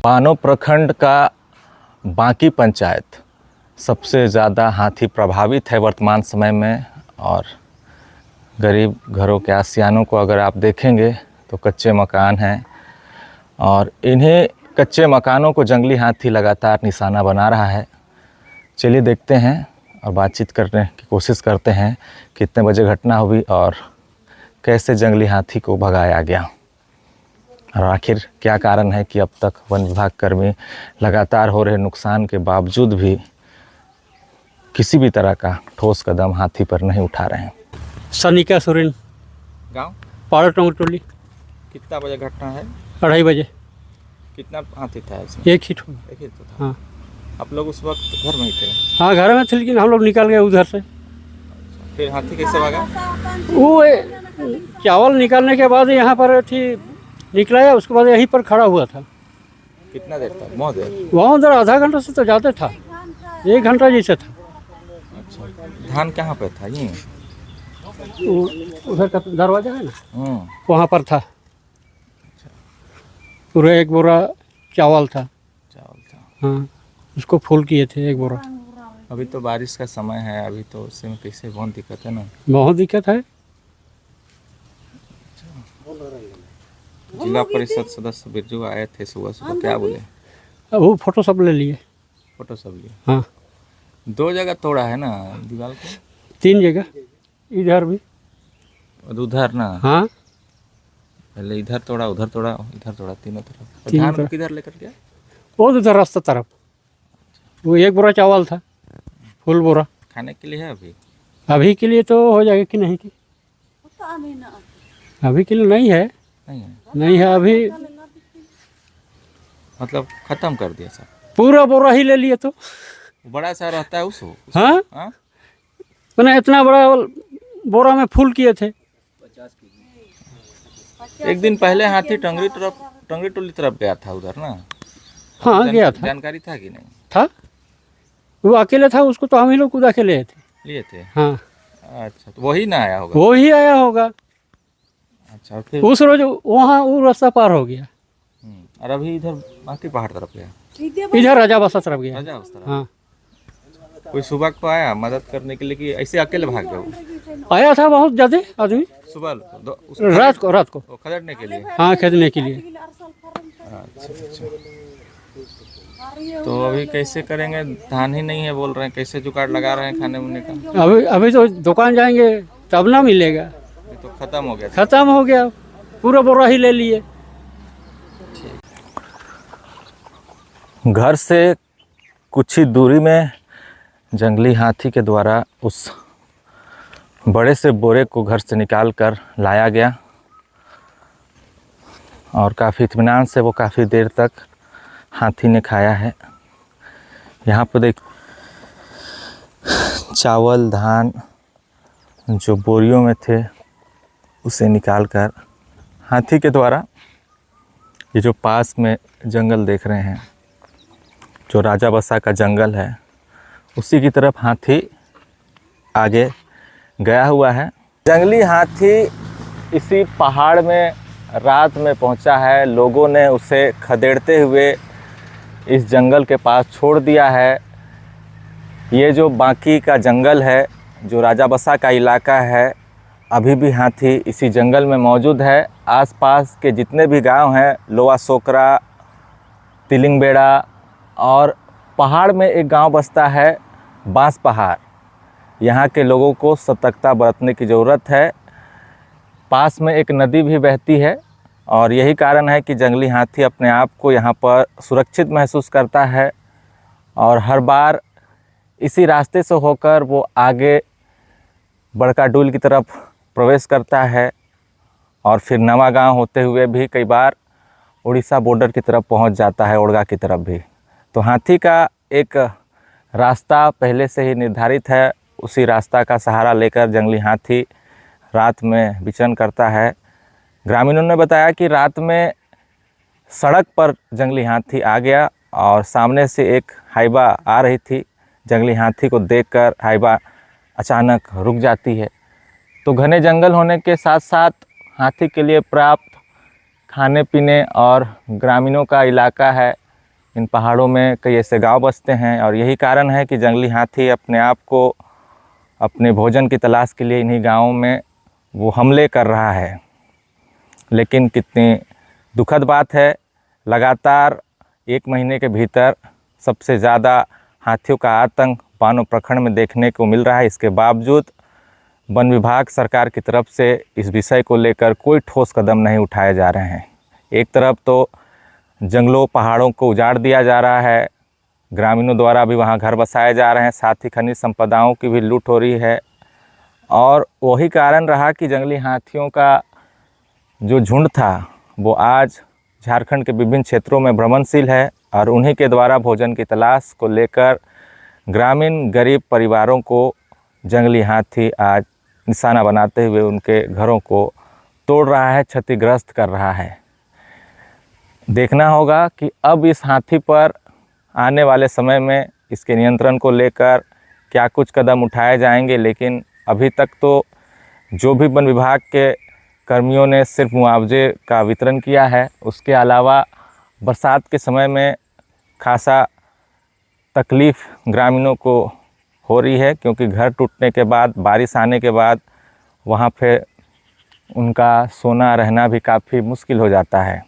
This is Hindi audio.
बानो प्रखंड का बांकी पंचायत सबसे ज़्यादा हाथी प्रभावित है वर्तमान समय में। और गरीब घरों के आसियानों को अगर आप देखेंगे तो कच्चे मकान हैं और इन्हें कच्चे मकानों को जंगली हाथी लगातार निशाना बना रहा है। चलिए देखते हैं और बातचीत करने की कोशिश करते हैं कितने बजे घटना हुई और कैसे जंगली हाथी को भगाया गया और आखिर क्या कारण है कि अब तक वन विभाग कर्मी लगातार हो रहे नुकसान के बावजूद भी किसी भी तरह का ठोस कदम हाथी पर नहीं उठा रहे हैं। सनिका सोरेन, गांव पाड़ा टोंगटोली। कितना बजे घटना है? 2:30 बजे। कितना हाथी था इसमें? एक ही ठो। एक ही तो था। हाँ आप लोग उस वक्त घर में ही थे? हाँ, घर में थे, लेकिन हम लोग निकल गए उधर से। फिर हाथी कैसे भागा? वो चावल निकालने के बाद यहाँ पर थी निकला है, उसके बाद यहीं पर खड़ा हुआ था। कितना देर तक? बहुत देर? वहाँ उधर आधा घंटा से तो ज़्यादा था, 1 घंटा जैसे था। अच्छा, धान कहाँ पे था? ये उधर का दरवाजा है ना, वहाँ पर था। पूरा 1 बोरा चावल था। हाँ, उसको फुल किए थे 1 बोरा। अभी तो बारिश का समय है, अभी तो उससे में कैसे बहुत दिक्कत है ना? बहुत दिक्कत है। जिला परिषद सदस्य बिरजू आए थे सुबह सुबह, क्या बोले? वो फोटो सब ले लिए। फोटो सब लिए? हाँ, 2 जगह तोड़ा है ना दीवार को? 3 जगह, इधर भी और उधर ना? हाँ, पहले इधर तोड़ा, उधर तोड़ा, इधर तोड़ा, तीनों तरफ। तीनों धान को तरफ। किधर लेकर गया? वो उधर रास्ता तरफ। वो 1 बोरा चावल था, फुल बोरा। खाने के लिए है अभी? अभी के लिए तो हो जाएगा कि नहीं की? अभी के लिए नहीं है। नहीं है? नहीं है अभी, मतलब खत्म कर दिया सब? पूरा बोरा ही ले लिए तो। बड़ा सा रहता है उसको? हाँ, हाँ? मैंने इतना बड़ा बोरा में फुल किए थे। एक दिन पहले हाथी टंगरी टोली तरफ गया था उधर ना? हाँ, गया था। जानकारी था कि नहीं था? वो अकेले था, उसको तो हम ही लोग कूदा के लिए थे। लिए थे? हाँ। अच्छा, तो वही ना आया होगा? वो ही आया होगा। अच्छा, और फिर उस रोज वहाँ वो रास्ता पार हो गया। और अभी इधर बाकी पहाड़ तरफ गया? इधर राजा बसा तरफ गया। राजा उस तरफ? हाँ, कोई सुबह को आया मदद करने के लिए कि ऐसे अकेले भाग गए वो? आया था बहुत ज्यादा आदमी। सुबह रात को वो खदेड़ने के लिए? हाँ, खेदने के लिए। अच्छा अच्छा। तो अभी कैसे करेंगे? धान ही नहीं है बोल रहे हैं, कैसे जुगाड़ लगा रहे हैं खाने उन्ने का? अभी तो दुकान जाएंगे तब ना मिलेगा। ये तो खत्म हो गया। खत्म हो गया, पूरा बोरा ही ले लिए। घर से कुछ ही दूरी में जंगली हाथी के द्वारा उस बड़े से बोरे को घर से निकाल कर लाया गया और काफ़ी इत्मीनान से वो काफ़ी देर तक हाथी ने खाया है। यहाँ पर देख, चावल धान जो बोरियों में थे उसे निकाल कर हाथी के द्वारा, ये जो पास में जंगल देख रहे हैं जो राजा बसा का जंगल है, उसी की तरफ हाथी आगे गया हुआ है। जंगली हाथी इसी पहाड़ में रात में पहुंचा है। लोगों ने उसे खदेड़ते हुए इस जंगल के पास छोड़ दिया है। ये जो बांकी का जंगल है, जो राजा बसा का इलाका है, अभी भी हाथी इसी जंगल में मौजूद है। आसपास के जितने भी गांव हैं, लोआ सोकरा, तिलिंगबेड़ा और पहाड़ में एक गांव बसता है बांस पहाड़। यहाँ के लोगों को सतर्कता बरतने की ज़रूरत है। पास में एक नदी भी बहती है और यही कारण है कि जंगली हाथी अपने आप को यहाँ पर सुरक्षित महसूस करता है और हर बार इसी रास्ते से होकर वो आगे बड़का डूल की तरफ प्रवेश करता है और फिर नवा गांव होते हुए भी कई बार उड़ीसा बॉर्डर की तरफ पहुंच जाता है, ओड़गा की तरफ भी। तो हाथी का एक रास्ता पहले से ही निर्धारित है, उसी रास्ता का सहारा लेकर जंगली हाथी रात में विचरण करता है। ग्रामीणों ने बताया कि रात में सड़क पर जंगली हाथी आ गया और सामने से एक हाइवा आ रही थी। जंगली हाथी को देखकर हाइवा अचानक रुक जाती है। तो घने जंगल होने के साथ साथ हाथी के लिए पर्याप्त खाने पीने और ग्रामीणों का इलाका है, इन पहाड़ों में कई ऐसे गांव बसते हैं और यही कारण है कि जंगली हाथी अपने आप को अपने भोजन की तलाश के लिए इन्हीं गांवों में वो हमले कर रहा है। लेकिन कितनी दुखद बात है, लगातार 1 महीने के भीतर सबसे ज़्यादा हाथियों का आतंक बानो प्रखंड में देखने को मिल रहा है। इसके बावजूद वन विभाग सरकार की तरफ से इस विषय को लेकर कोई ठोस कदम नहीं उठाए जा रहे हैं। एक तरफ तो जंगलों पहाड़ों को उजाड़ दिया जा रहा है, ग्रामीणों द्वारा भी वहाँ घर बसाए जा रहे हैं, साथ ही खनिज संपदाओं की भी लूट हो रही है। और वही कारण रहा कि जंगली हाथियों का जो झुंड था वो आज झारखंड के विभिन्न क्षेत्रों में भ्रमणशील है और उन्हीं के द्वारा भोजन की तलाश को लेकर ग्रामीण गरीब परिवारों को जंगली हाथी आज निशाना बनाते हुए उनके घरों को तोड़ रहा है, क्षतिग्रस्त कर रहा है। देखना होगा कि अब इस हाथी पर आने वाले समय में इसके नियंत्रण को लेकर क्या कुछ कदम उठाए जाएंगे। लेकिन अभी तक तो जो भी वन विभाग के कर्मियों ने सिर्फ मुआवजे का वितरण किया है, उसके अलावा बरसात के समय में खासा तकलीफ़ ग्रामीणों को हो रही है, क्योंकि घर टूटने के बाद, बारिश आने के बाद वहाँ पे उनका सोना रहना भी काफ़ी मुश्किल हो जाता है।